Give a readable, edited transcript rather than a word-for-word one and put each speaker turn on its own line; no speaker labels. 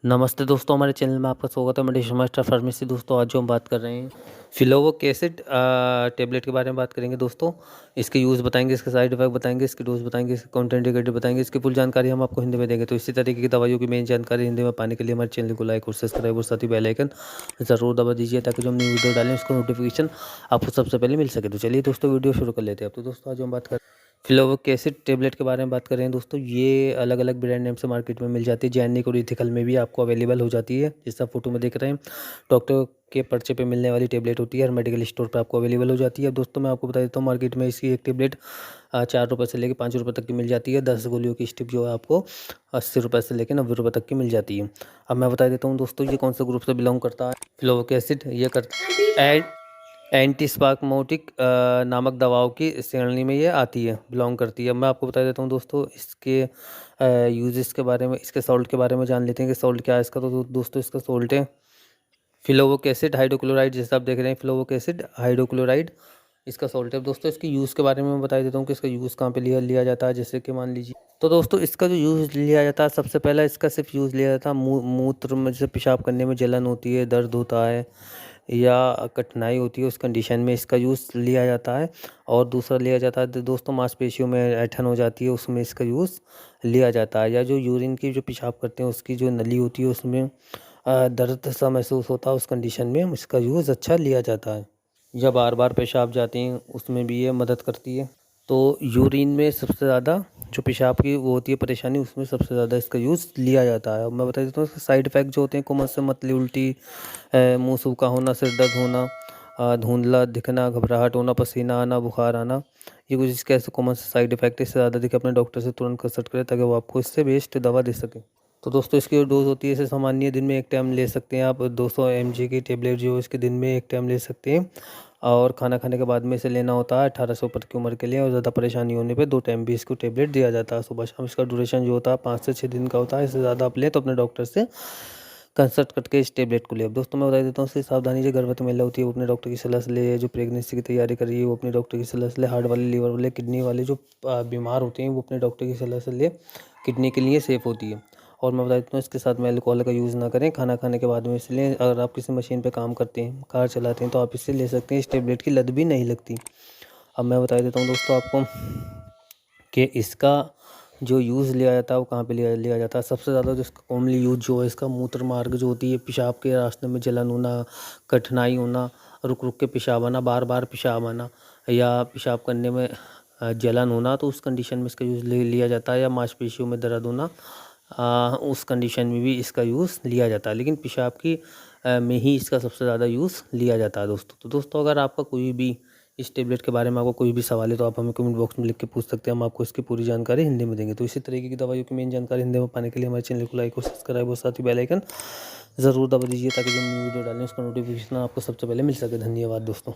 नमस्ते दोस्तों, हमारे चैनल में आपका स्वागत है। मैं डिश मास्टर फार्मेसी। दोस्तों आज जो हम बात कर रहे हैं फिलोवोक एसिड टेबलेट के बारे में बात करेंगे। दोस्तों इसके यूज़ बताएंगे, इसके साइड इफेक्ट बताएंगे, इसकी डोज बताएंगे, इसके कॉन्ट्राइंडिकेटेड बताएंगे, इसकी फुल जानकारी हम आपको हिंदी में देंगे। तो इसी तरीके की दवाइयों की मेन जानकारी हिंदी में पाने के लिए हमारे चैनल को लाइक और सब्सक्राइब और साथ ही बेल आइकन ज़रूर दबा दीजिए, ताकि जो हम न्यू वीडियो डालें उसका नोटिफिकेशन आपको सबसे पहले मिल सके। तो चलिए दोस्तों वीडियो शुरू कर लेते हैं। तो दोस्तों आज हम बात कर फ्लोवोक एसिड टेबलेट के बारे में बात कर रहे हैं। दोस्तों ये अलग अलग ब्रांड नेम से मार्केट में मिल जाती है। जेनिक और इथिकल में भी आपको अवेलेबल हो जाती है। जैसा फोटो में देख रहे हैं, डॉक्टर के पर्चे पे मिलने वाली टेबलेट होती है, हर मेडिकल स्टोर पे आपको अवेलेबल हो जाती है। अब दोस्तों मैं आपको बता देता हूँ, मार्केट में इसकी एक टेबलेट 4 रुपये से लेकर 5 रुपये तक की मिल जाती है। 10 गोलियों की स्टिप जो है आपको 80 रुपये से लेकर 90 रुपये तक की मिल जाती है। अब मैं बता देता हूँ दोस्तों, ये कौन सा ग्रुप से बिलोंग करता है। फ्लोवोक एसिड ये करता है एंटीस्पास्मोटिक नामक दवाओं की श्रेणी में ये आती है, बिलोंग करती है। मैं आपको बता देता हूँ दोस्तों, इसके यूजेस के बारे में, इसके सॉल्ट के बारे में जान लेते हैं कि सॉल्ट क्या है इसका। तो दोस्तों इसका सॉल्ट है फ्लोवोक एसिड हाइड्रोक्लोराइड। जैसे आप देख रहे हैं, फ्लोवोक एसिड हाइड्रोक्लोराइड इसका सॉल्ट है। दोस्तों इसके यूज़ के बारे में मैं बता देता हूँ कि इसका यूज़ कहाँ पे लिया लिया जाता है। जैसे कि मान लीजिए, तो दोस्तों इसका जो यूज़ लिया जाता है, सबसे पहला इसका सिर्फ यूज़ लिया जाता है मूत्र में, जैसे पेशाब करने में जलन होती है, दर्द होता है या कठिनाई होती है, उस कंडीशन में इसका यूज़ लिया जाता है। और दूसरा लिया जाता है दोस्तों, मांसपेशियों में ऐंठन हो जाती है, उसमें इसका यूज़ लिया जाता है। या जो यूरिन की जो पेशाब करते हैं उसकी जो नली होती है उसमें दर्द सा महसूस होता है, उस कंडीशन में इसका यूज़ अच्छा लिया जाता है। या बार बार पेशाब जाते हैं उसमें भी ये मदद करती है। तो यूरिन में सबसे ज़्यादा जो पेशाब की वो होती है परेशानी, उसमें सबसे ज़्यादा इसका यूज़ लिया जाता है। अब मैं बता देता हूँ इसके साइड इफ़ेक्ट जो होते हैं, कोमल से मतली, उल्टी, मुंह सूखा होना, सिर दर्द होना, धुंधला दिखना, घबराहट होना, पसीना आना, बुखार आना, ये कुछ इसके ऐसे कॉमन से साइड इफेक्ट है। इससे ज़्यादा दिखे अपने डॉक्टर से तुरंत कंसल्ट करें, ताकि वो आपको इससे बेस्ट दवा दे सके। तो दोस्तों इसकी जो डोज होती है, इसे सामान्य दिन में एक टाइम ले सकते हैं आप। 200 mg की टेबलेट जो है इसके दिन में एक टाइम ले सकते हैं। और खाना खाने के बाद में इसे लेना होता है 18 से ऊपर की उम्र के लिए। और ज़्यादा परेशानी होने पे 2 टाइम भी इसको टेबलेट दिया जाता है, सुबह शाम। इसका ड्यूरेशन जो होता है 5 से 6 दिन का होता है। इससे ज़्यादा आप लें तो अपने डॉक्टर से कंसल्ट करके इस टेबलेट को ले। अब दोस्तों मैं बता देता हूँ, इसकी सावधानी, जो गर्भवती महिला होती है वो अपने डॉक्टर की सलाह से ले। जो प्रेगनेंसी की तैयारी कर रही है वो अपने डॉक्टर की सलाह से ले। हार्ट वाले, लीवर वाले, किडनी वाले जो बीमार होते हैं वो अपने डॉक्टर की सलाह से ले, किडनी के लिए सेफ़ होती है। और मैं बता देता हूँ, इसके साथ में अल्कोहल का यूज़ ना करें, खाना खाने के बाद में इसे लें। अगर आप किसी मशीन पे काम करते हैं, कार चलाते हैं, तो आप इसे ले सकते हैं। इस टेबलेट की लत भी नहीं लगती। अब मैं बता देता हूँ दोस्तों आपको कि इसका जो यूज़ लिया जाता है वो कहाँ पे लिया लिया जाता है। सबसे ज़्यादा जो इसका कॉमनली यूज़ जो है, इसका मूत्र मार्ग जो होती है, पेशाब के रास्ते में जलन होना, कठिनाई होना, रुक रुक के पेशाब आना, बार बार पेशाब आना, या पेशाब करने में जलन होना, तो उस कंडीशन में इसका यूज़ ले लिया जाता है। या मांसपेशियों में दर्द होना, उस कंडीशन में भी इसका यूज़ लिया जाता है। लेकिन पेशाब की में ही इसका सबसे ज़्यादा यूज़ लिया जाता है दोस्तों। तो दोस्तों अगर आपका कोई भी इस टेबलेट के बारे में आपको कोई भी सवाल है, तो आप हमें कमेंट बॉक्स में लिख के पूछ सकते हैं। हम आपको इसकी पूरी जानकारी हिंदी में देंगे। तो इसी तरीके की दवाइयों की मेन जानकारी हिंदी में पाने के लिए हमारे चैनल को लाइक और सब्सक्राइब और साथ ही बेल आइकन ज़रूर दबा दीजिए, ताकि जो न्यू वीडियो डालें उसका नोटिफिकेशन आपको सबसे पहले मिल सके। धन्यवाद दोस्तों।